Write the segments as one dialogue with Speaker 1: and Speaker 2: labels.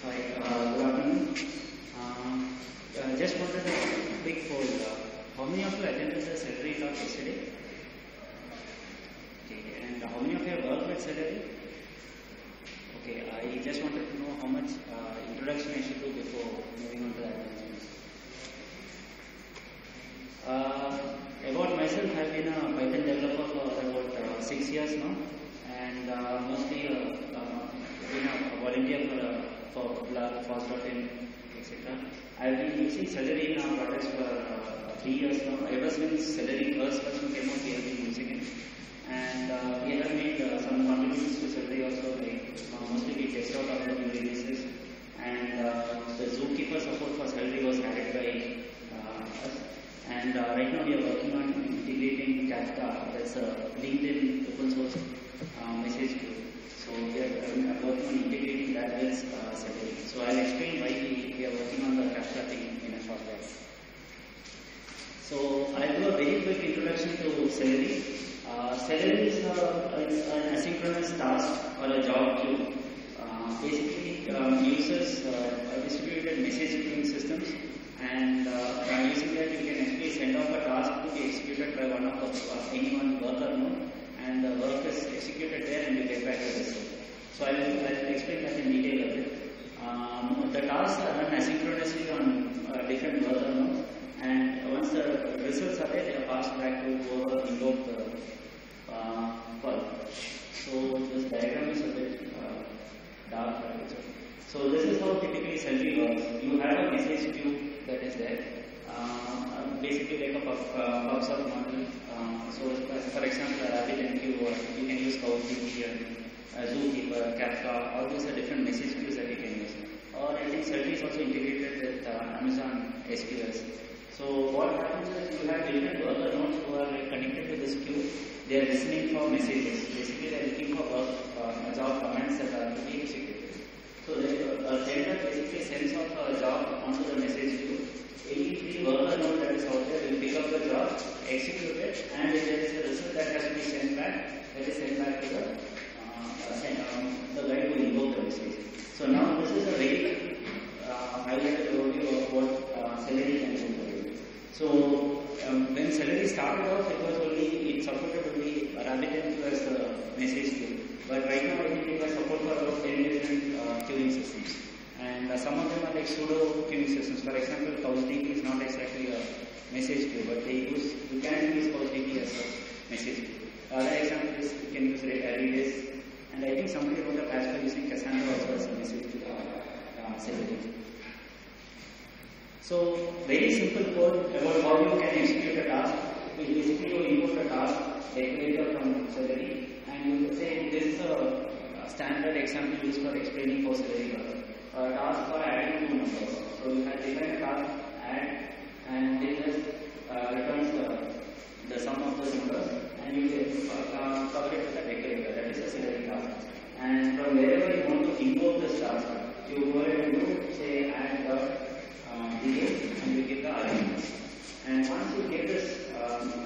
Speaker 1: Good afternoon. Just wanted a quick poll. How many of you attended the Celery talk yesterday? Okay, and how many of you have worked with Celery? Okay, I just wanted to know how much introduction I should do before moving on to the advancements. About myself, I've been a Python developer for about 6 years now, and mostly been a volunteer for blog, w.r.t, etc. I've been using Celery in our products for 3 years now. Ever since Celery first version came out, we have been using it, and we have made some contributions to Celery also. Like mostly we test out all the new releases, and the Zookeeper support for Celery was added by us. And right now we are working on integrating Kafka. That's a LinkedIn open source message queue. So we are working on integrating that with Celery. So I'll explain why we are working on the Kafka thing in a short while. So I'll do a very quick introduction to Celery. Celery is an asynchronous task or a job queue. Basically uses distributed message queuing systems, and by using that you can actually send off a task to be executed by one of any one worker node, and the work is executed there and you get back the result. So I'll explain that in detail a bit. The tasks are run asynchronously on different worker nodes, and once the results are there, they are passed back to whoever invoked the call. So this diagram is a bit dark. So this is how typically Celery works. You have a message queue that is there. Basically like a pubs of model. So for example, a RabbitMQ, you can use CouchDB and Zookeeper, Kafka. All these are different message queues that you can use. Or I think Celery is also integrated with Amazon SQS. So what happens is you have different worker nodes who are connected to this queue. They are listening for messages. Basically, they are looking for job commands that are to be executed. So a sender basically sends off a job onto the message queue. Any free worker node that is out there will pick up the job, execute it, and if there is a result that has to be sent back, that is sent back to the guy who invoked the message. So now this is a very highlighted overview of what Celery can do for you. So when Celery started off, it supported only RabbitMQ as the message queue. But right now I think it has support for about 10 different queuing systems. And some of them are like pseudo queuing systems. For example, CouchDB is not exactly a message queue, but you can use CouchDB as a message queue. Other example is you can use Redis, and I think somebody wrote a patch for using Cassandra also as a message queue. Celery. So very simple code about how you can execute a task. Basically you input a task declarator from Celery, and you say this is a standard example used for explaining how Celery works. A task for adding two numbers. So you can define a task, add, and then just returns the sum of those numbers, and you can cover it with a declarator. That is a Celery task. And from wherever you want to invoke this task, you go ahead and do say add delay, and you give the argument. And once you get this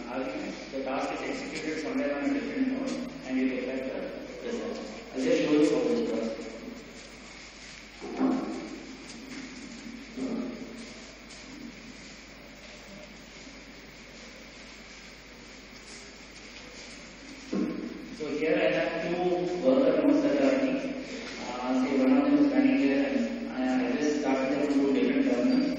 Speaker 1: argument, the task is executed somewhere on a different node, and you get back the result. I'll just show you how this works. So here I have two worker nodes that are running. Say one of them is running here, and I just started them on two different terminals.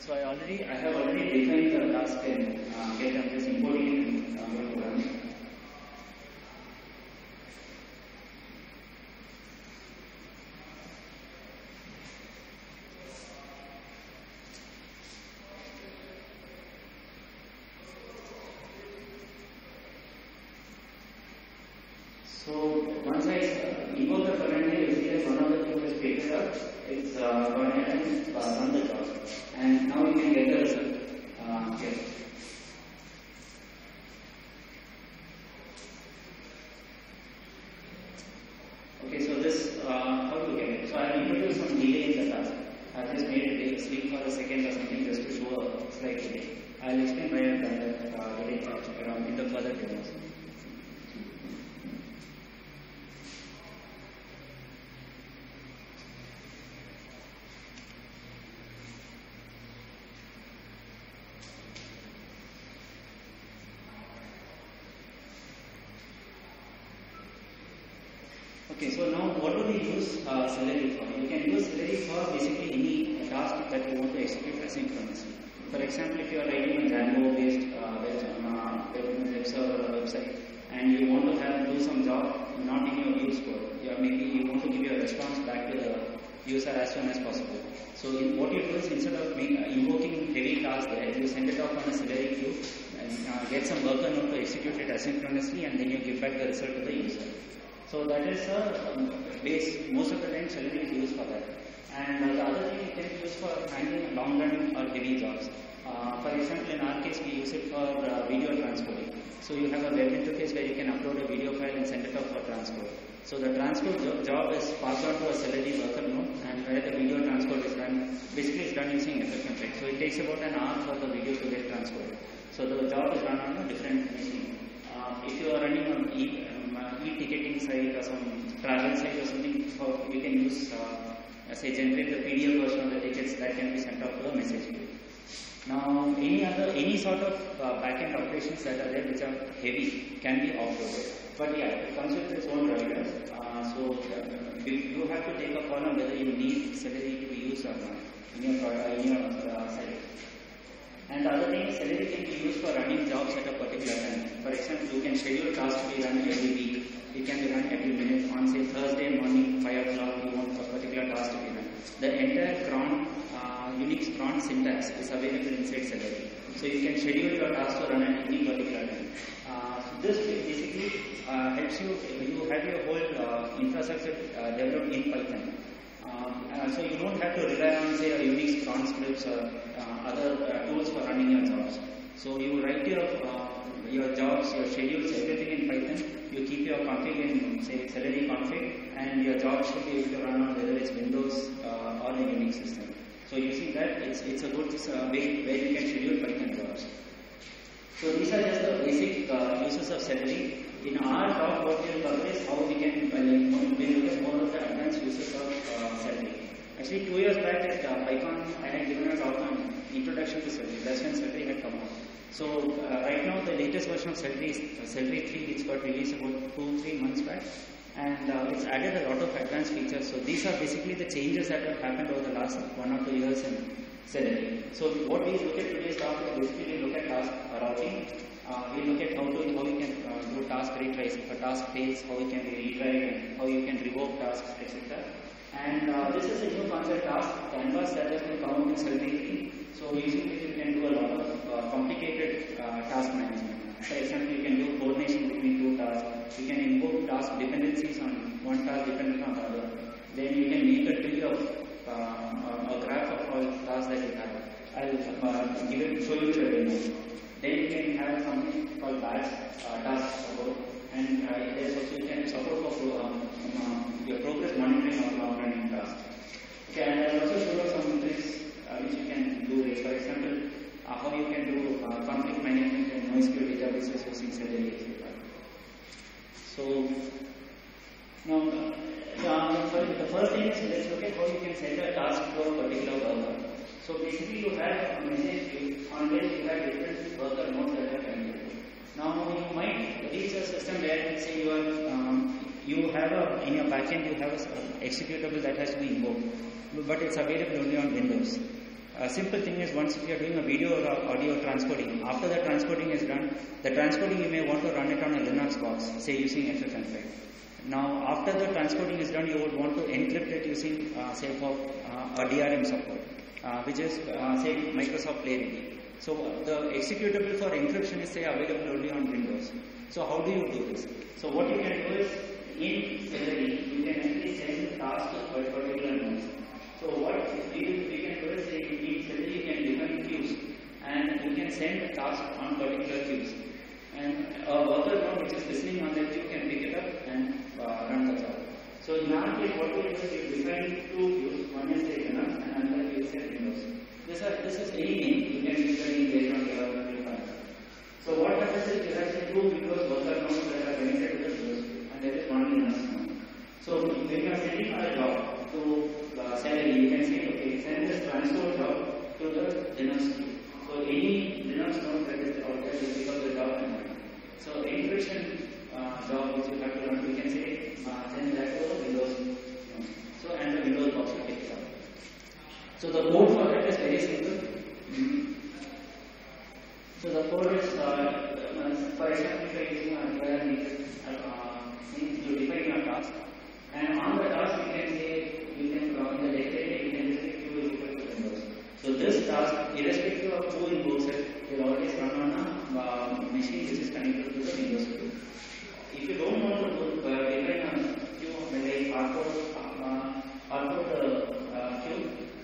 Speaker 1: So I have already defined the task in get. I'm just importing it and I'm going to run it. So once I invoke the command, you see that one of the two is picked up. It's gone ahead and run the job, and now you can get the result here. Okay, so this how to get it? So I will introduce some delay in the task. I just made it sleep for a second or something just to show a slight delay. I will explain why I have done that delay in the further demos. Okay, so now what do we use Celery for? You can use Celery for basically any task that you want to execute asynchronously. For example, if you are writing a Django based web server or website and you want to do some job not in your use code, maybe you want to give your response back to the user as soon as possible. So what you do is instead of invoking heavy tasks there, you send it off on a Celery queue and get some worker node to execute it asynchronously, and then you give back the result to the user. So that is a base. Most of the time Celery is used for that. And the other thing you can use for handling long running or heavy jobs. For example, in our case, we use it for video transcoding. So you have a web interface where you can upload a video file and send it off for transcode. So the transcode job is passed on to a Celery worker node, and where the video transcode is done, basically it's done using FFmpeg. So it takes about an hour for the video to get transcoded. So the job is run on a different machine. If you are running on e-ticketing site or some travel site or something, you can use, say, generate the PDF version of the tickets that can be sent off to a message queue. Now, any sort of backend operations that are there which are heavy can be offloaded. But yeah, it comes with its own drivers. So you have to take a call on whether you need Celery to be used or not in your site. And the other thing is Celery can be used for running jobs at a particular time. For example, you can schedule tasks to be run every week. It can be run every minute. On say Thursday morning, 5 o'clock, you want a particular task to be run. The entire cron, Unix cron syntax is available inside Celery. So you can schedule your task to run at any particular time. So this basically helps you have your whole infrastructure developed in Python. So you don't have to rely on, say, Unix cron scripts or other tools for running your jobs. So you write your jobs, your schedules, everything in Python. You keep your config in, say, Celery config, and your job should be able to run on whether it's Windows or the Unix system. So using that, it's a good way where you can schedule Python jobs. So these are just the basic uses of Celery. In our talk, what we will cover is how we can look at more of the advanced uses of Celery. Actually, 2 years back at PyCon, I had given a talk on Introduction to Celery. That's when Celery had come out. So right now, the latest version of Celery is Celery 3, which got released about 2-3 months back, and it's added a lot of advanced features. So these are basically the changes that have happened over the last 1 or 2 years in Celery. So what we look at today's talk is basically we look at task routing. We look at how you can do task retries. If a task fails, how you can be retried, and how you can revoke tasks, etc. And this is a new concept, task canvas, that has been come out in Celery. So using it, you can do a lot of complicated task management. For example, you can do coordination between two tasks. You can invoke task dependencies on one task dependent on the other. Then you can make a tree of a graph of all tasks that you have. I'll show you the demo. Then you can have something called batch task support, and there's also you can support for your progress monitoring of long running tasks. Okay, and I'll also show you some tricks which you can do. For example, how you can do conflict management and NoSQL databases using Celery, etc. So now, the first thing is let's look at how you can send a task to a particular worker. So basically, you have a message queue on which you have different worker nodes that are connected. Now you might reach a system where, say, you have in your backend you have an executable that has to be invoked, but it's available only on Windows. A simple thing is, once if you are doing a video or audio transcoding, after the transcoding is done, the transcoding you may want to run it on a Linux box, say using FFmpeg. Now, after the transcoding is done, you would want to encrypt it using, say, for a DRM support, which is, say, Microsoft PlayReady. So the executable for encryption is, say, available only on Windows. So how do you do this? So what you can do is, in Celery, you can actually send tasks to a particular nodes. So what we can do is say in Celery you can define queues and you can send tasks on particular queues. And a worker node which is listening on that queue can pick it up and run the job. So in our case, what we do is we define two queues. One is say Linux and another queue is say Windows. This is any name you can use any based on your requirement. So what happens is there are say two Windows worker nodes that are connected to the Windows and there is one Linux node. So when you are sending a job to Celery, you can say okay, send this transfer job to the Linux queue. So any Linux node that is out there will pick up the job and run. So encryption job which you have to run, we can say send that to the Windows node. So and the Windows box will take it up. So the code for that is very simple. So the code is, for example, if you are using a where you define your task, and on the task you can say you can in the dictionary you can just say q is equal to Windows. So this task, irrespective of who invokes it, will always run on a machine which is connected to the Windows queue. If you don't want to define a queue, like output the queue,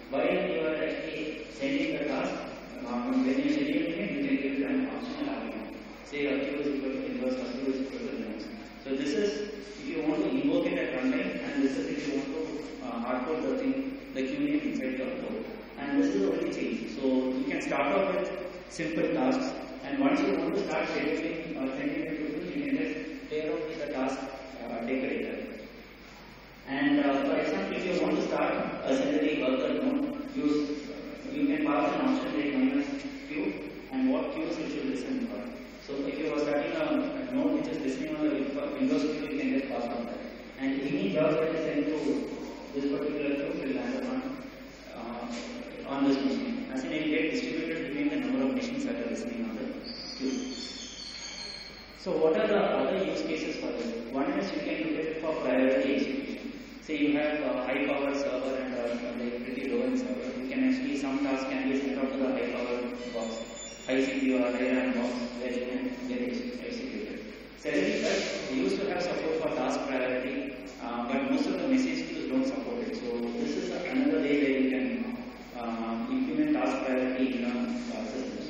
Speaker 1: while you are actually sending the task, when you are scheduling it, you can give it an optional argument. Say a queue is equal to Windows or queue is equal to Linux. So this is if you want to invoke it at runtime, and this is if you want to hardcode the thing, the queue name inside your code. And this is the only change. So you can start off with simple tasks, and once you want to start scheduling or sending it to people, you can just play around with the task decorator. And for example, if you want to start a Celery worker node, you can pass an option like minus q and what queues you should listen for. So if you are starting a node which is listening on the Windows queue, you can just pass on that. And any job that is sent to this particular queue will land on this machine. As in, it will get distributed between the number of machines that are listening on the queue. So what are the other use cases for this? One is you can look at it for priority execution. Say you have a high power server and a pretty low end server. You can actually, some tasks can be sent out to the high power box, high CPU or high RAM box where you can get executed. Celery used to have support for task priority, but most of the message queues don't support it. So this is another way where you can implement task priority in a systems.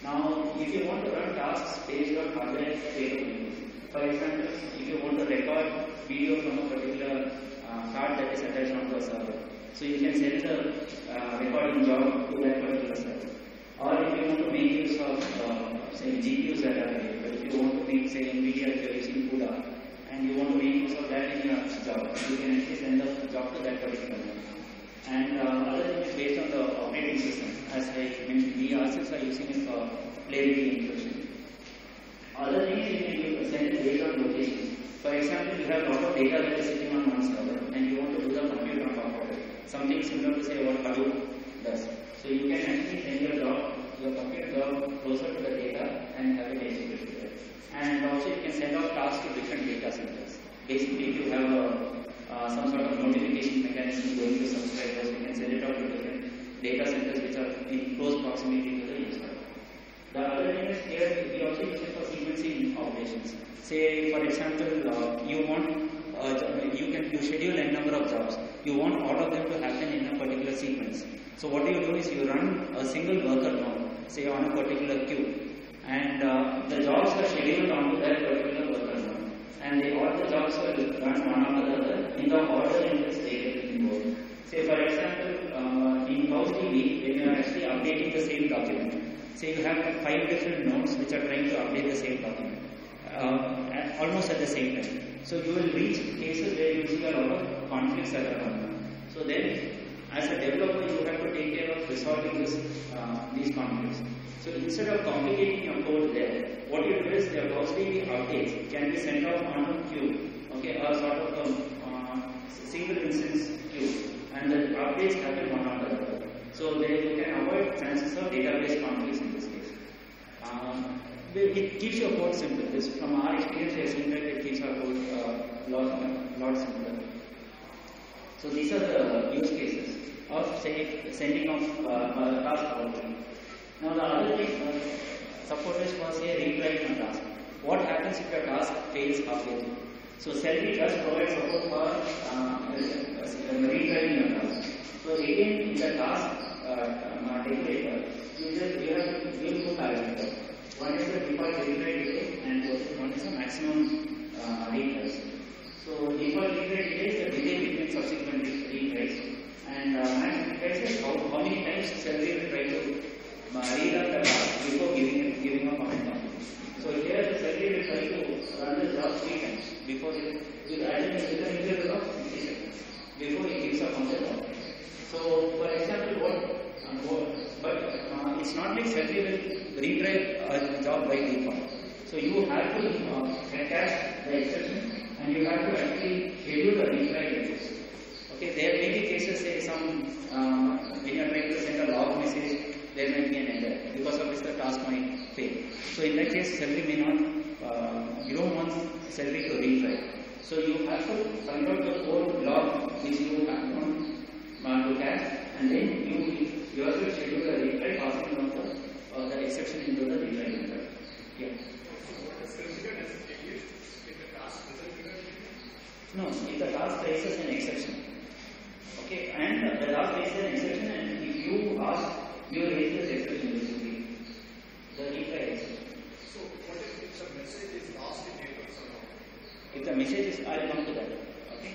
Speaker 1: Now, if you want to run tasks based on hardware capabilities, for example, if you want to record video from a particular card that is attached onto a server, so you can send the recording job to that particular server. Or if you want to make use of say GPUs that are available, if you want to make say NVIDIA if you are using CUDA, and you want to make use of that in your job, you can actually send the job to that particular one. And other thing is based on the operating system. As I mentioned, we ourselves are using it for clarity encryption. Other things you can send it based on location. For example, you have a lot of data that is sitting on one server and you want to do the compute on top of it. Something similar to say what Hadoop does. So you can actually send your compute job closer to the data and have it executed there. And also you can send out tasks to different data centers. Basically, if you have some sort of notification mechanism going to subscribers, you can send it out to different data centers which are in close proximity to the user. The other thing is here, we also use it for sequencing operations. Say, for example, you schedule n number of jobs. You want all of them to happen in a particular sequence. So what you do is you run a single worker node, say on a particular queue, and the jobs are scheduled onto that particular worker node, and all the jobs will run one after the other in the order in which they get involved. Say, for example, in PowerDB, when you are actually updating the same document, say you have 5 different nodes which are trying to update the same document almost at the same time. So you will reach cases where you see a lot of conflicts that are happening. So then, as a developer, you have to take care of resolving these conflicts. So instead of complicating your code there, what you do is your PowerDB updates can be sent out on a queue, okay, a sort of a single instance queue, and the updates happen one after the other. So there you can avoid chances of database conflicts in this case. It keeps your code simple. This, from our experience, we have seen that it keeps our code a lot simpler. So these are the use cases of say sending of task output. Now the other thing, suppose for say rewriting a task. What happens if your task fails halfway through? So Celery does provide support for retrying your task. So again, in the task decorator, you have to give two parameters. One is the default retry delay and one is the maximum retries. So default retry delay is the delay between subsequent retries, and max retries is how many times Celery will try to rerun the task before giving a comment. So here the Celery will try to run the job 3 times before it will add in with an interval of 60 seconds before it gives a counter. So for example, but it's not like Celery will retry a job by default. So you have to catch the exception and you have to actually schedule the retry events. Okay, there may be cases, say some when you are trying to send a log message, there might be an error because of which the task might fail. So in that case, Celery may not. You don't want Celery to retry. So you have to find out the code log which you want to catch, and then you have to schedule the retry passing on the exception into the retry method. Yeah. No, if the task faces an exception. Okay, and the task faces an exception, and if you ask, you raise this exception, which will be the retry exception.
Speaker 2: So, what if the message is lost in data somehow?
Speaker 1: If the message is, I'll come to that. Okay.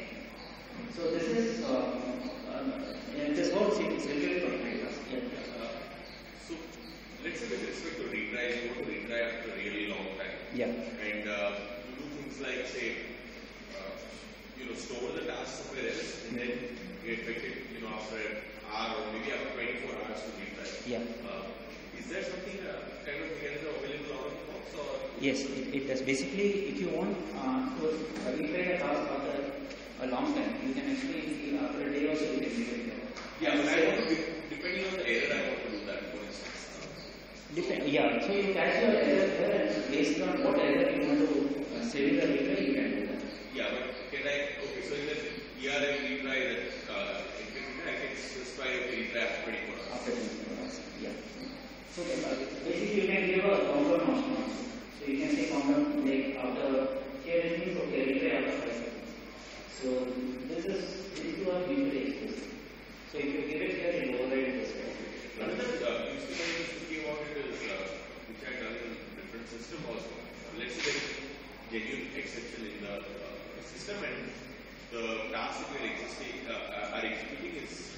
Speaker 1: So this is this whole Celery will provide us.
Speaker 3: So let's say with respect to retry, you want to retry after a really long time.
Speaker 1: Yeah.
Speaker 3: And you do things like say, store the task somewhere else, and then you expect it, after an hour or maybe after 24 hours to retry.
Speaker 1: Yeah.
Speaker 3: Is there something kind of mechanism available out of the box, or?
Speaker 1: Yes, it does. Basically, if you want to retry a task after a long time, you can actually after a day or so you can retry it.
Speaker 3: Yeah, but I want to depending on the error, I want to do that, for instance.
Speaker 1: Yeah, so you catch your error here, and based on what error you want to schedule the retry, you can do that.
Speaker 3: Yeah, but can I? Okay, so in the ERM retry that I can specify a retry after 24 hours.
Speaker 1: After 24 hours, yeah. So basically, you can give a counter option also. So you can say counter like after here it means okay, retry after 5 seconds. So these two are mutually exclusive. So if you give it here, it will override this way.
Speaker 3: Another useful thing to think about it is which I have done in a different system also. Let's say genuine exception in the system, and the tasks that we are executing is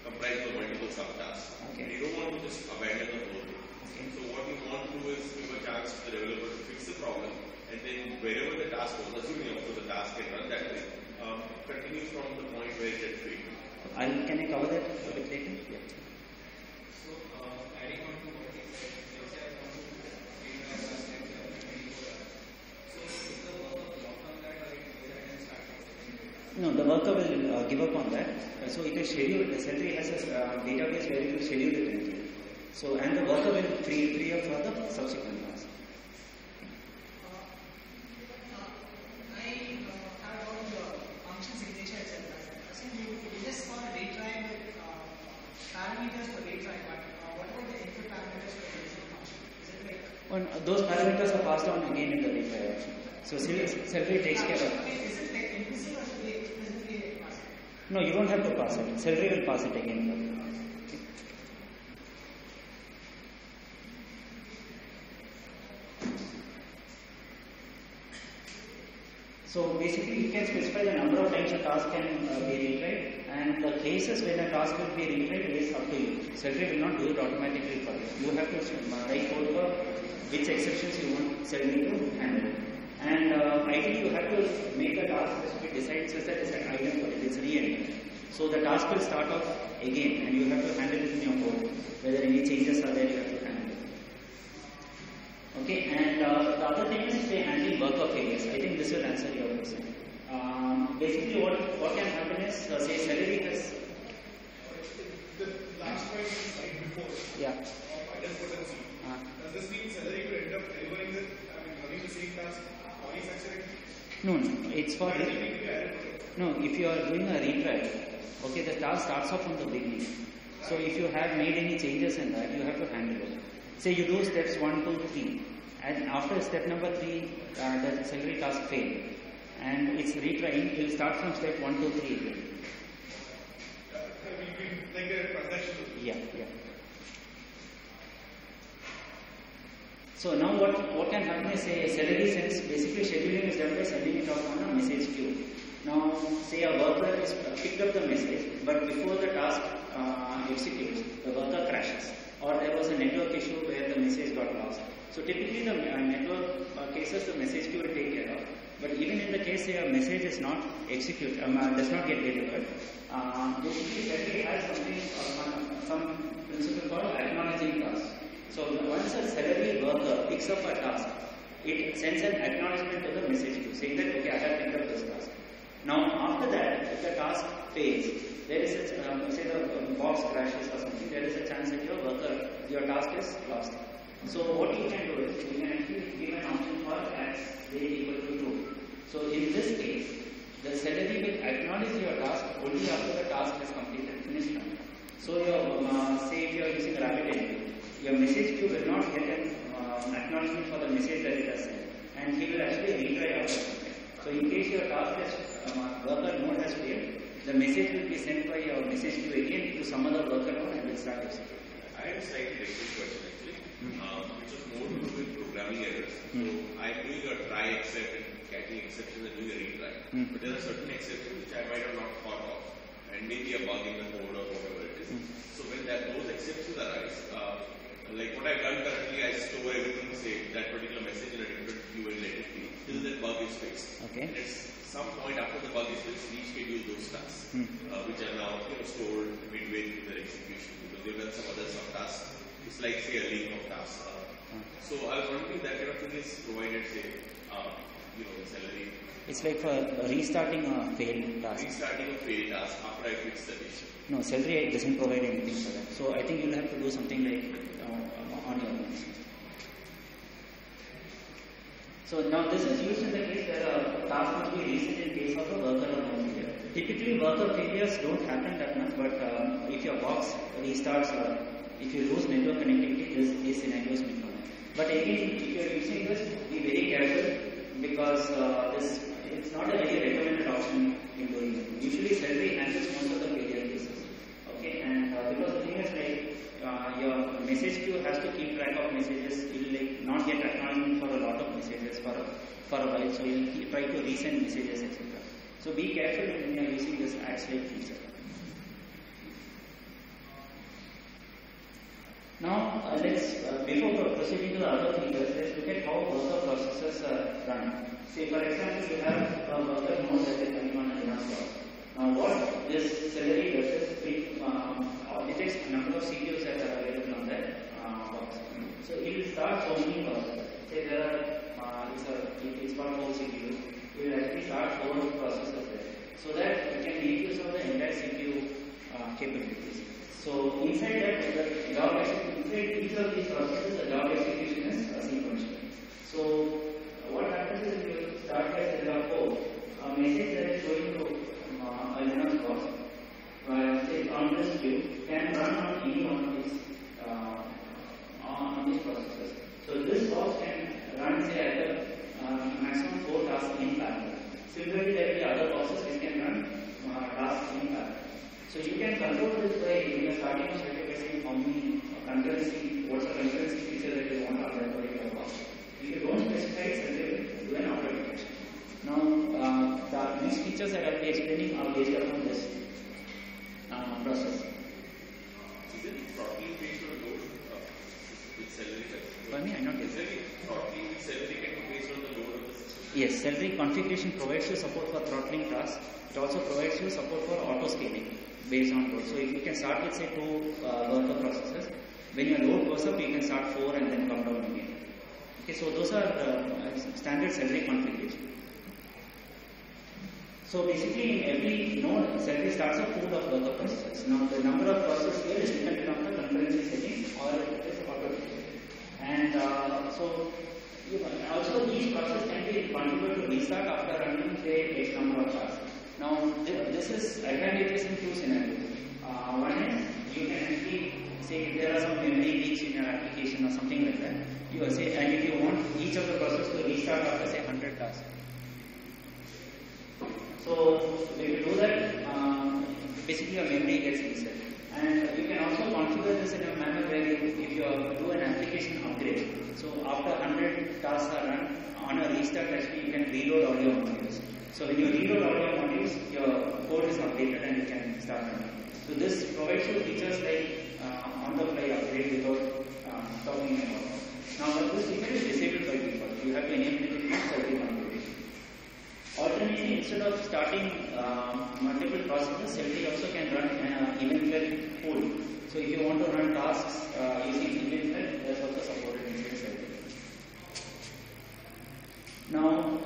Speaker 3: comprised of multiple subtasks.
Speaker 1: Okay.
Speaker 3: And you don't want to just abandon the whole thing. Okay. So what you want to do is give a chance to the developer to fix the problem, and then wherever the task was, assuming of course the task can run that way, continues from the point where it gets failed.
Speaker 1: Can I cover that a bit later? Yeah.
Speaker 2: So, adding on to what he said, let's say I want to read my task like 24 hours. So, is the worker blocked on that, or it goes ahead and starts executing?
Speaker 1: No, the worker will give up on that. So it is scheduled. The Celery has a database where it will schedule it. So, and the worker will free up for the subsequent task.
Speaker 4: I have about the function signature, etc. So you just for retry with parameters for retry, but what about the input parameters for the retry function? Is it like
Speaker 1: Those parameters are passed on again in the retry action. So Celery takes care of it.
Speaker 4: Is it like implicit or should we explicitly pass it?
Speaker 1: No, you don't have to pass it. Celery will pass it again. So basically, you can specify the number of times a task can be retried, and the cases when a task will be retried is up to you. Celery will not do it automatically for you. You have to write code for which exceptions you want Celery to handle. And ideally, you have to make the task specific decide such that it's an item for it. It's re-entry. So the task will start off again, and you have to handle it in your code. Whether any changes are there, you have to handle it. Okay, and the other thing is say handling worker failures. I think this will answer your question. Basically, what can happen is say Celery has
Speaker 2: The last point is slide before.
Speaker 1: yeah.
Speaker 2: Idempotency. Does this mean Celery will end up delivering running the same task twice accidentally?
Speaker 1: No, it's for no. If you are doing a retry, okay, the task starts off from the beginning. So if you have made any changes in that, you have to handle it. Say you do steps 1, 2, 3, and after step number 3, the Celery task failed, and it's retrying, it will start from step 1, 2, 3 again.
Speaker 3: Like a transaction.
Speaker 1: Yeah. So now what can happen is, say, Celery sends, basically scheduling is done by sending it off on a message queue. Now, say a worker has picked up the message, but before the task executes, the worker crashes, or there was a network issue where the message got lost. So typically the network cases the message queue will take care of. But even in the case say a message is not executed, does not get delivered, basically Celery has some principle called acknowledging task. So once a Celery worker picks up a task, it sends an acknowledgement to the message queue saying that, okay, I have picked up this task. Now after that, if the task fails, there is a, say the box crashes or something, there is a chance that your task is lost. So what you can do is, you can actually give an option for as they equal to true. So in this case, the Celery will acknowledge your task only after the task is completed, finished run. So your, say if you are using RabbitMQ, your message queue will not get an acknowledgement for the message that it has sent, and he will actually retry after some time. So in case your task is worker node has failed, the message will be sent by your message queue again to some other worker node and will start executing.
Speaker 3: I have a slightly different question actually, which is more to do with programming errors. So I am doing a try except and catching exceptions and doing a retry. But there are certain exceptions which I might have not thought of, and maybe a bug in the code or whatever it is. So when those exceptions arise, like what I've done currently, I store everything, say that particular message in a different queue and let it be till that bug is fixed.
Speaker 1: Okay.
Speaker 3: And at some point after the bug is fixed, reschedule those tasks, which are now stored midway through their execution because they've done some other subtasks. It's like say a leak of tasks. So I was wondering that kind of thing is provided, say, in Celery.
Speaker 1: It's like for restarting a failed task.
Speaker 3: Restarting a failed task after I fix the issue.
Speaker 1: No, Celery doesn't provide anything for that. So I think you'll have to do something like on your own. So now this is used in the case where a task must be reset in case of a worker or node failure. Typically worker failures don't happen that much, but if your box restarts or if you lose network connectivity, these scenarios may come. But again, if you are using this, be very careful because it's not a very recommended option in doing it. Usually Celery handles most of the failure cases. Okay, and because the thing is like your message queue has to keep track of messages. It will like not get acknowledgement for a lot of messages for a while, so you will try to resend messages, etc. So be careful when you are using this add-slave feature. Now let's before proceeding to the other features, let's look at how worker processes are run. Say for example, you have a worker node that is running on a Linux box. Now what this Celery does is it detects a number of CPUs that are available on that box. So it will start zoning processes. Say there are it's got 4 CPUs. It will actually start 4 processes there, so that it can make use of the entire CPU capabilities. So inside that, the job inside each of these processes, the job execution is asynchronous. So what happens is you start by saying, a message that is going to a Linux box, say on this queue, can run on any one of these on these processes. So this box can run say at maximum 4 tasks in parallel. Similarly, there will be other processes which can run tasks in parallel. So you can control this by when you are starting a circuit by saying how many concurrency, what's the concurrency feature that you want on that particular box. If you don't specify it, then do an auto detection. Now, the next features that I will be explaining are based upon this process.
Speaker 3: Is it throttling based on load with Celery?
Speaker 1: For me, I not
Speaker 3: Is there throttling with Celery can be based on the load of the system?
Speaker 1: Yes, Celery configuration provides you support for throttling tasks. It also provides you support for auto scaling based on load. So if you can start with say 2 worker processes, when your load goes up, you can start 4 and then come down again. Okay, so those are standard Celery configuration. So basically in every node, Celery starts a pool of worker processes. Now the number of processes here is dependent on the concurrency setting or it is auto scaling. And so also each process can be configured to restart after running say X number of tasks. Now this is advantageous in 2 scenarios. One is you can actually say if there are some memory leaks in your application or something like that. You will say, and if you want each of the process to restart after say 100 tasks. So when you do that, basically your memory gets reset. And you can also configure this in a manner where if you do an application upgrade, so after 100 tasks are run, on a restart actually you can reload all your modules. So when you reload all your modules, your code is updated and you can start running. So this provides you features like on-the-fly upgrade without talking about. Now, but this feature is disabled by default. You have to enable it in Celery configuration. Alternately, instead of starting multiple processes, Celery also can run event-fed pool. So if you want to run tasks using event-fed, that's also supported inside Celery. Now,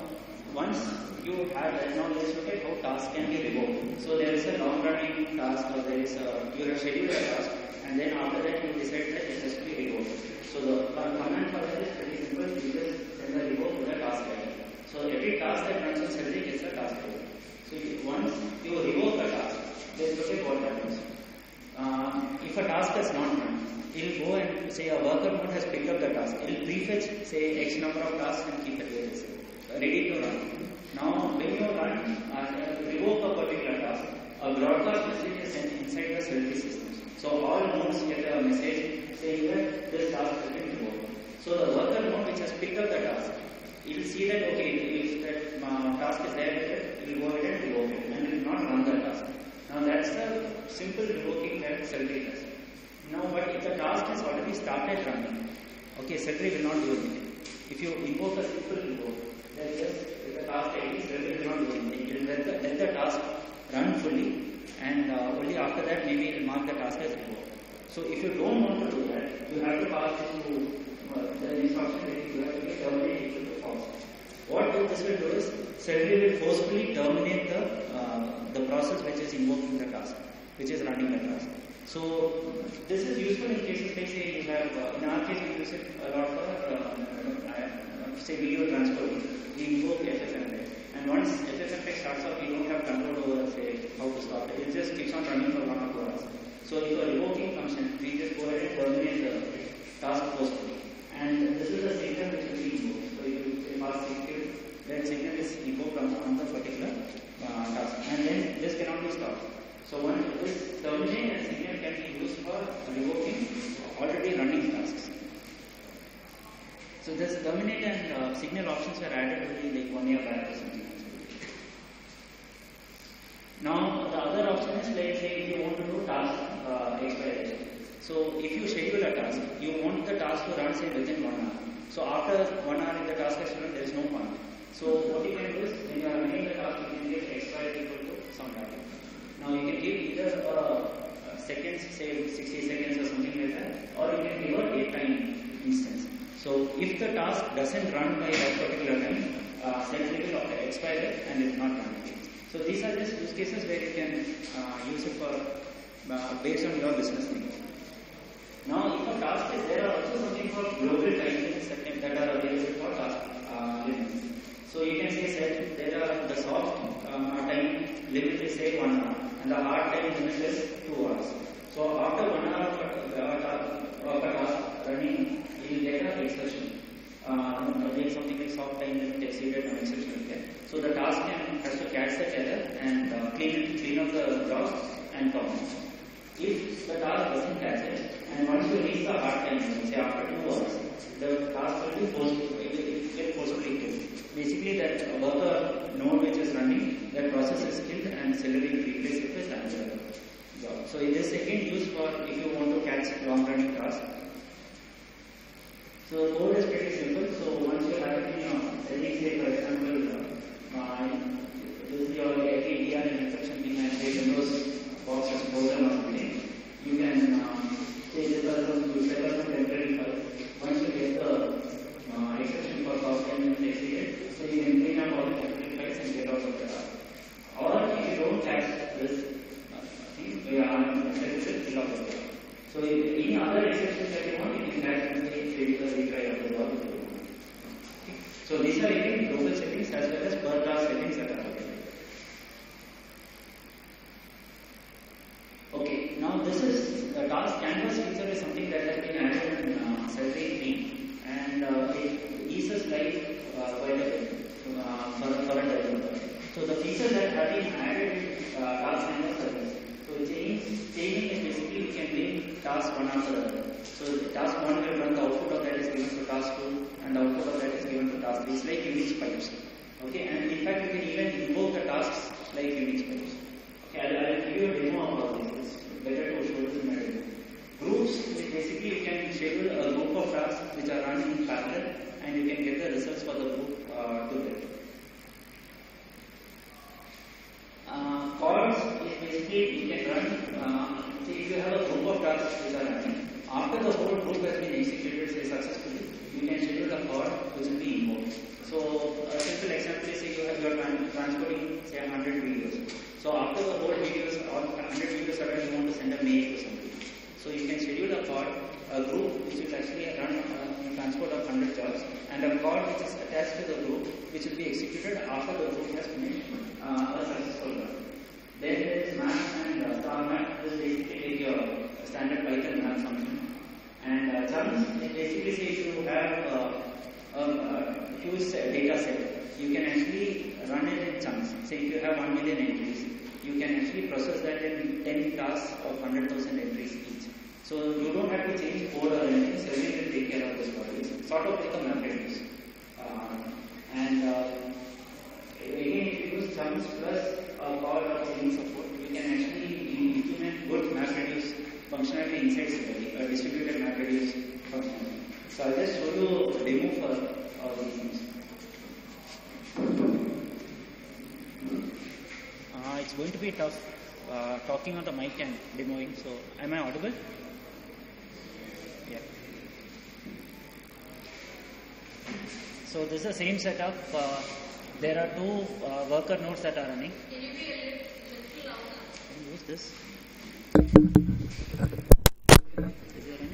Speaker 1: once you have that, now let's look at how tasks can be revoked. So there is a long-running task, or there is you have scheduled a task, and then after that you decide that it has to be revoked. So the command for that is pretty simple. You just send the revoke to the task ID. So every task that runs on Celery gets a task ID. So once you revoke a task, let's look at what happens. If a task has not run, it will go and say a worker mode has picked up the task. It will prefetch say X number of tasks and keep it ready to run. Now when you run revoke a particular task, a broadcast message is sent inside the Celery system. So all nodes get a message saying that this task has been revoked. So the worker node which has picked up the task, it will see that okay, if that task is there, it will go ahead and revoke it and it will not run the task. Now that's the simple revoking that Celery does. Now but if the task has already started running, okay, Celery will not do anything. If you invoke a simple revoke, then just if the task ends, Celery will not do anything. It will let the task run fully, and only after that maybe it will mark the task as revoked. So if you don't want to do that, you have to pass it to the instruction that you have to be terminated equal to false. What this will do is Celery will forcefully terminate the process which is invoking the task, which is running the task. So this is useful in cases like say you have, in our case we use it a lot for say video transfer. We invoke FFmpeg, and once FFmpeg starts up, we don't have control over say how to stop it. It just keeps on running for 1 or 2 hours. So if a revoking function, we just go ahead and terminate the task forcefully. And this is a signal which will be invoked. So if you pass signal, then signal is invoked on the particular task. And then this cannot be stopped. So once this terminate and signal can be used for revoking already running tasks. So this terminate and signal options were added only like 1 year back or something. Now the other option is like say if you want to do task expiration. So if you schedule a task, you want the task to run say within 1 hour. So after 1 hour if the task has run, there is no point. So what you can do is when you are running the task, you can give expire equal to some value. Now you can give either seconds, say 60 seconds or something like that, or you can give a date time instance. So if the task doesn't run by that particular time, Celery will expire it and it will not run. So these are just use cases where you can use it for based on your business needs. Now, if a task is there are also something called global time limits that are available for task limits. So you can say there are the soft time limit is say 1 hour and the hard time limit is 2 hours. So after 1 hour of a task running, you will get an exception. Again, something like soft time limit exceeded an exception again. So the task has to catch the error and clean up the jobs and comment. If the task doesn't catch it, and once you reach the hard time limit, say after 2 hours, the task will be forcefully killed. Basically, that worker node which is running, that process is killed and Celery will replace it with another job. So it is again used for if you want to catch long running tasks. So the code is pretty simple. So once you have it in your setting, say for example, this is your API and exception being and say Windows box as program or something. You can say this person to set up some temporary file. Once you get the exception for cost and exceeded, so you can clean up all the temporary files and get out of the task. Or if you don't catch this thing, we are fill up the task. So any other exceptions that you want, you can catch and say retry of the job. Okay. So these are again global settings as well as per task settings that are available. Okay, now this is the task canvas feature is something that has been added in Celery 3 and it eases life quite a bit for a developer. So the features that have been chaining is basically you can link task one after the other. So task 1 will run, the output of that is given to task 2, and the output of that is given to task 3. It's like Unix pipes. Okay, and in fact you can even invoke the tasks like Unix pipes. Okay, I'll give you a demo of all this. It's better to show this in a demo. Groups, which basically you can schedule a group of tasks which are running in parallel, and you can get the results for the group together. Calls is basically you can run, say if you have a group of tasks which are running, after the whole group has been executed say successfully, you can schedule a call which will be invoked. So a simple example is say you are transporting say 100 videos. So after the whole videos, all 100 videos are done, you want to send a mail to somebody. So you can schedule a call, a group which will actually run transport of 100 jobs, and a call which is attached to the group which will be executed after the group has finished a successful run. Then there is map and star map. This is basically your standard Python map function. And chunks is basically say if you have a huge data set, you can actually run it in chunks. Say if you have 1 million entries, you can actually process that in 10 tasks of 100,000 entries each. So you don't have to change code or anything, so everything will take care of this for you. It's sort of like a MapReduce. Again, if you use chunks plus a call or chaining support, you can actually implement good MapReduce functionality inside Celery, a distributed MapReduce functionality. So I'll just show you a demo for all these things. It's going to be tough talking on the mic and demoing. So am I audible? Yeah. So this is the same setup. There are two worker nodes that are running.
Speaker 5: Can you be a little louder?
Speaker 1: Can you use this? Is there any?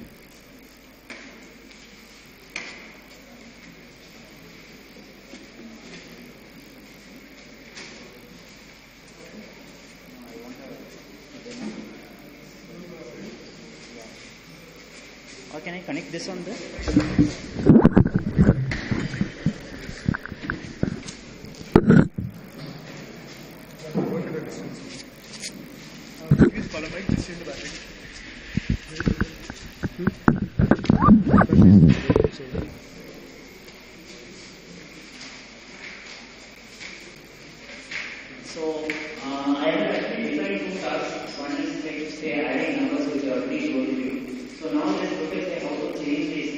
Speaker 1: No, I want a demo. Yeah. Or can I connect this on this? So, I have actually defined two tasks. One is like say adding numbers which I already showed you. So now let's look at say how to change this.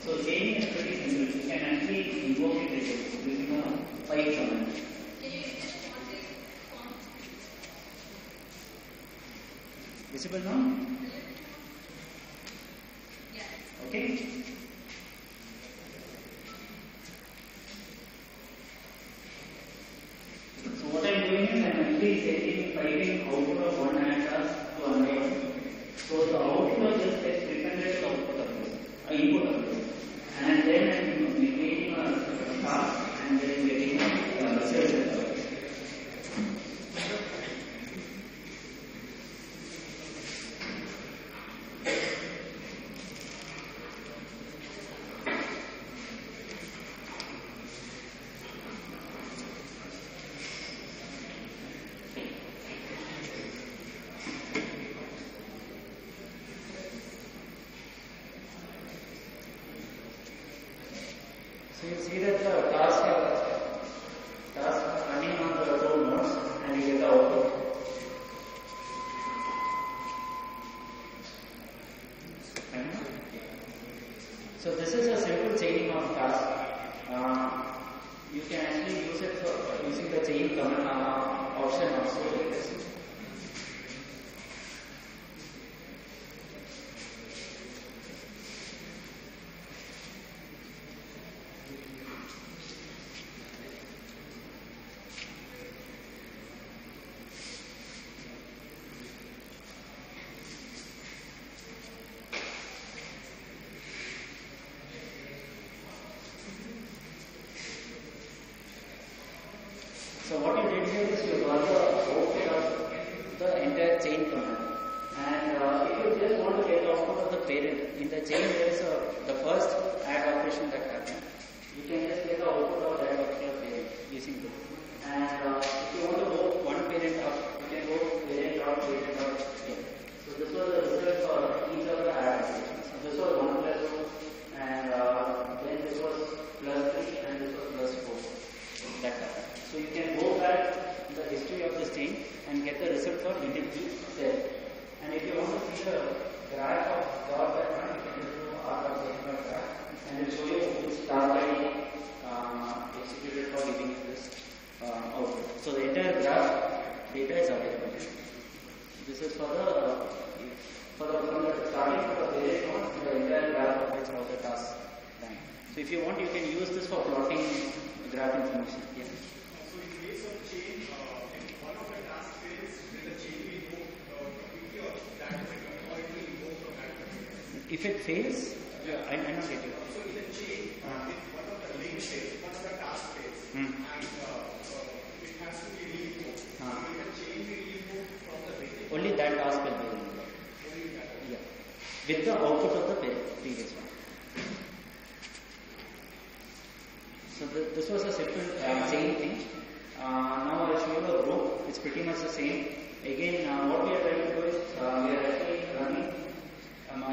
Speaker 1: So changing is pretty simple. You can actually invoke it using a pipe command.
Speaker 5: Can you just want it on?
Speaker 1: Visible now?
Speaker 5: Yeah.
Speaker 1: Okay. So what I'm doing is I'm actually setting piping output of one task to another one. So the output of this gets dependent to the output of this, input of this. And then I'm creating a task and then getting a result of it. So you see that the task running on the two nodes and you get the output. So this is a simple chaining of tasks. You can actually use it for using the chain command option also like this. So what you did here is you got the output of the entire chain command. And if you just want to get the output of the parent, in the chain there is the first add operation that happens. You can just get the output of that particular parent using this. And if you want to go one parent up, you can go parent dot parent So you can go back in the history of this chain and get the result for each cell. And if you want to see the graph of job by one, you can do r.j graph and it will show you which task ID executed for giving you this output. So the entire graph data is available. This is for the from the starting for the various nodes, the entire graph of which how the task done. So if you want, you can use this for plotting graph information. Yes.
Speaker 2: So in case of chain, if one of the task fails, will the chain be invoked completely or that or it will invoke from that particular?
Speaker 1: If it fails, I not get you.
Speaker 2: So in the chain, if one of the links fails, one of the task fails, and it has to be re-invoked, will the chain be re-invoked from the beginning?
Speaker 1: Only that task will be invoked. Yeah. With the output of the previous one. So this was a simple chain thing. Now I'll show you a group. It's pretty much the same. Again, what we are trying to do is we are actually running.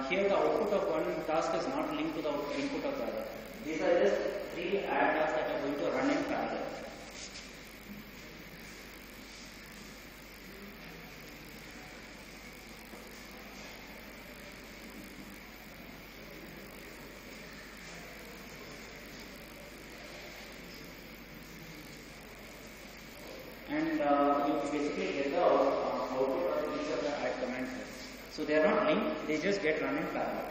Speaker 1: Here the output of one task is not linked to the input of the other. These are just 3 add tasks that are going to run in parallel. And you basically get the output of each of the add commands. So they are not linked, they just get run in parallel.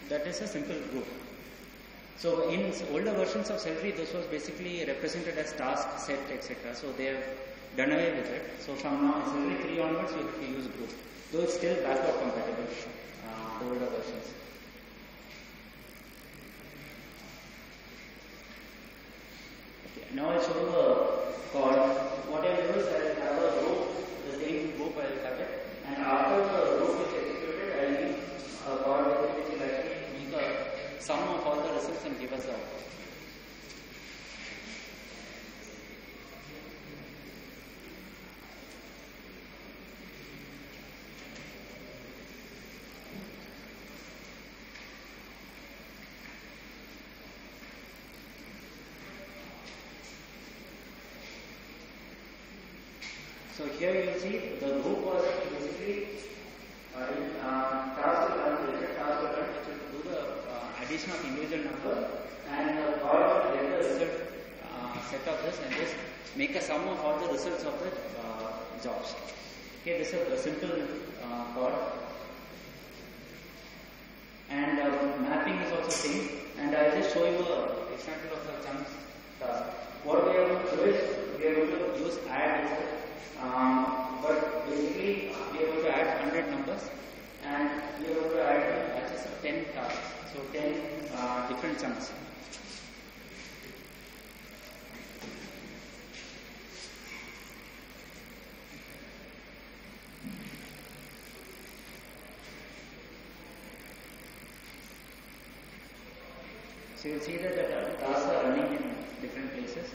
Speaker 1: That is a simple group. So in older versions of Celery, this was basically represented as task, set, etc. So they have done away with it. So from now, Celery 3 onwards, you have to use group. Though it's still backward compatible, the older versions. Now I'll show you a code. What I'll do is I'll have a group, the same group I'll have it, and after the group is executed, I'll need a code which will actually make a sum of all the results and give us the output. So here you will see the group was basically task will run, related task will run, which will do the addition of individual number, and the code will get the result set of this and just make a sum of all the results of the jobs. Okay, this is a simple code. And mapping is also same. And I will just show you an example of the chunks task. What we are going to do is we are going to use add instead. But basically we are going to add 100 numbers and we are going to add batches of 10 tasks. So 10 different chunks. So you will see that the tasks are running in different places.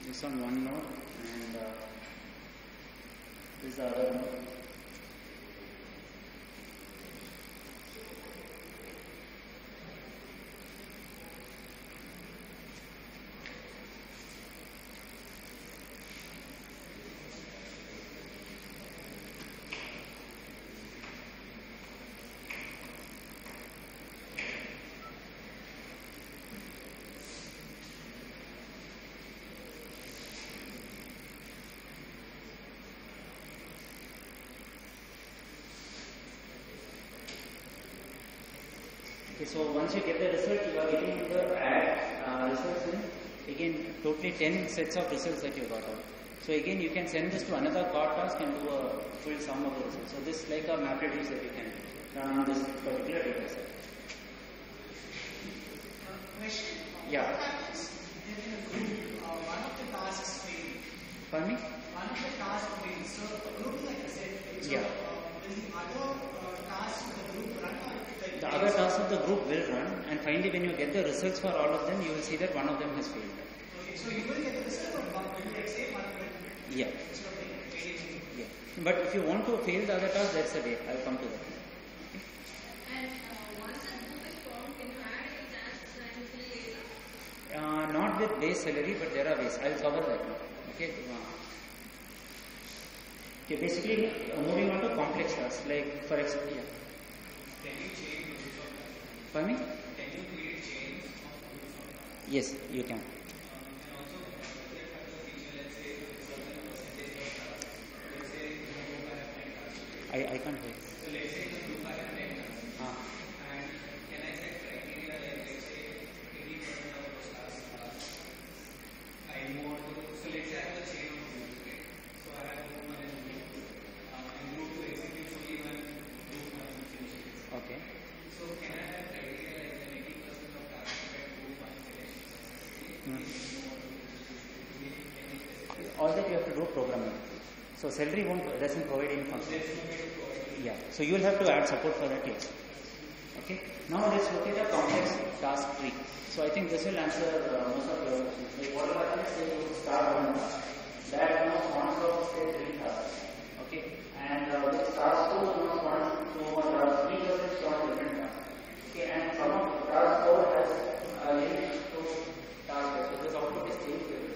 Speaker 1: This on one node and this is the other node. Okay, so once you get the result, you are getting the add results in again totally 10 sets of results that you got out. So again you can send this to another card task and do a full sum of the results. So this is like a map reduce that you can run on this particular data set.
Speaker 4: Question.
Speaker 1: Yeah.
Speaker 4: What happens if in a group one of the tasks fail?
Speaker 1: Pardon me?
Speaker 4: One of the tasks fails. So a group like I said, so
Speaker 1: Yeah.
Speaker 4: will the other tasks of the group run or like
Speaker 1: The other tasks of the group will run, and finally when you get the results for all of them, you will see that one of them has failed.
Speaker 4: okay, so you will get the result of one will like say one will
Speaker 1: Yeah.
Speaker 4: instead of failing.
Speaker 1: Yeah. But if you want to fail the other task, that's a way. I'll come to that.
Speaker 5: And once a group is formed, can you add any tasks dynamically later?
Speaker 1: Not with base Celery, but there are ways. I will cover that now. Okay. Okay. Basically, moving on to complex tasks, like for example, yeah.
Speaker 2: Can you change the use of that?
Speaker 1: Pardon me?
Speaker 2: Can you create chains of use of that?
Speaker 1: Yes, you can.
Speaker 2: And also, does it have the feature, let's say, certain percentage of tasks? Let's say in a group I have 10 tasks.
Speaker 1: I can't hear.
Speaker 2: So let's say in a group I have 10 tasks. And can I set criteria like, let's say, 80% of those tasks I want to, so let's say I have a chain of groups, right? So I have group 1 and group 2. And group 2 executes only when group 1 finishes.
Speaker 1: Okay.
Speaker 2: So can I have criteria like when 80% of tasks that group 1 finishes successfully?
Speaker 1: All that you have to do programming. So Celery doesn't provide any function. Yeah. So you will have to add support for that, yes. Okay. Now let's look at a complex task tree. So I think this will answer most of your questions. Like what will happen is say you start one task. That now spawns out say 3 tasks. Okay. And with task 2 now spawns to one task. 3 doesn't spawn different tasks. Okay. And some of task 4 has a limit to task. So this output is changed here.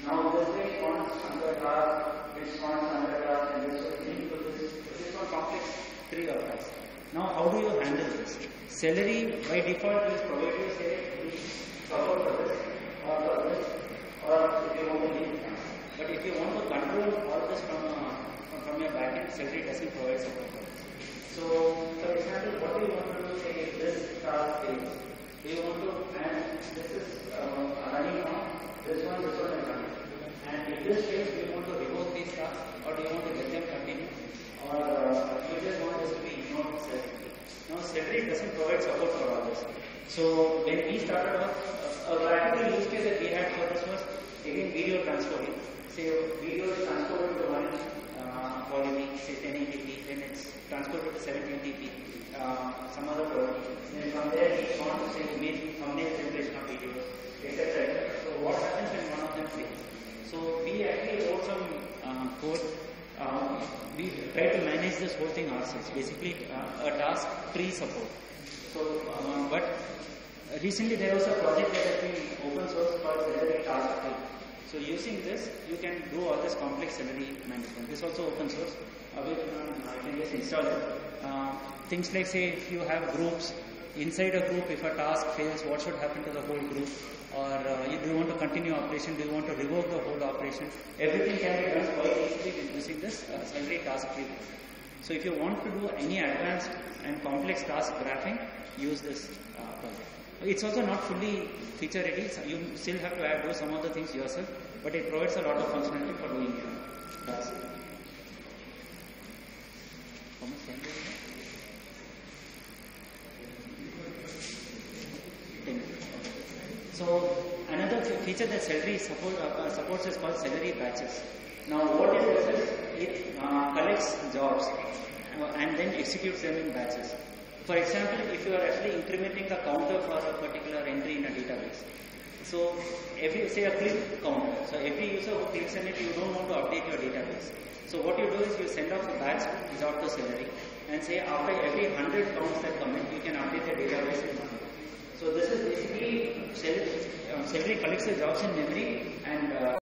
Speaker 1: Now this way spawns under task, this spawns under task, and this will link to this. This is one complex tree of tasks. Now how do you handle this? Celery by default is provide you say support for this or for this, or if you want to link. But if you want to control all this from your backend, Celery doesn't provide support for this. So for example, what do you want to do? Say if this task fails, do you want to, and this is running now, this one is running. And if this fails, do you want to revoke these tasks, or do you want to let them continue, or you just want this to be ignored? Now Celery doesn't provide support for all this. So when we started off, a practical use case that we had for this was again video transcoding. Say video is transcoded to one quality, say 1080p, then it's transcoded to 720p, some other quality. Then from there we want to say make thumbnail generation of videos, etc. So what happens when one of them fails? So we actually wrote some code. We try to manage this whole thing ourselves. Basically, a task tree support. So, but recently there was a project that has been open source called Celery Task Tree. So using this, you can do all this complex Celery management. This is also open source. You can just install it. Things like say if you have groups, inside a group if a task fails, what should happen to the whole group? Or do you want to continue operation? Do you want to revoke the whole operation? Everything can be done quite easily using this Celery task tree. So if you want to do any advanced and complex task graphing, use this project. It's also not fully feature ready. So you still have to do some of the things yourself, but it provides a lot of functionality for doing tasks. How much time do you have? 10 minutes. So another feature that Celery supports is called Celery batches. Now what it does is it collects jobs and then executes them in batches. For example, if you are actually incrementing the counter for a particular entry in a database. So every, say a click counter. So every user who clicks on it, you don't want to update your database. So what you do is you send off a batch job to Celery and say after every 100 counts that come in, you can update the database in 100. So this is basically Celery collects the jobs in memory and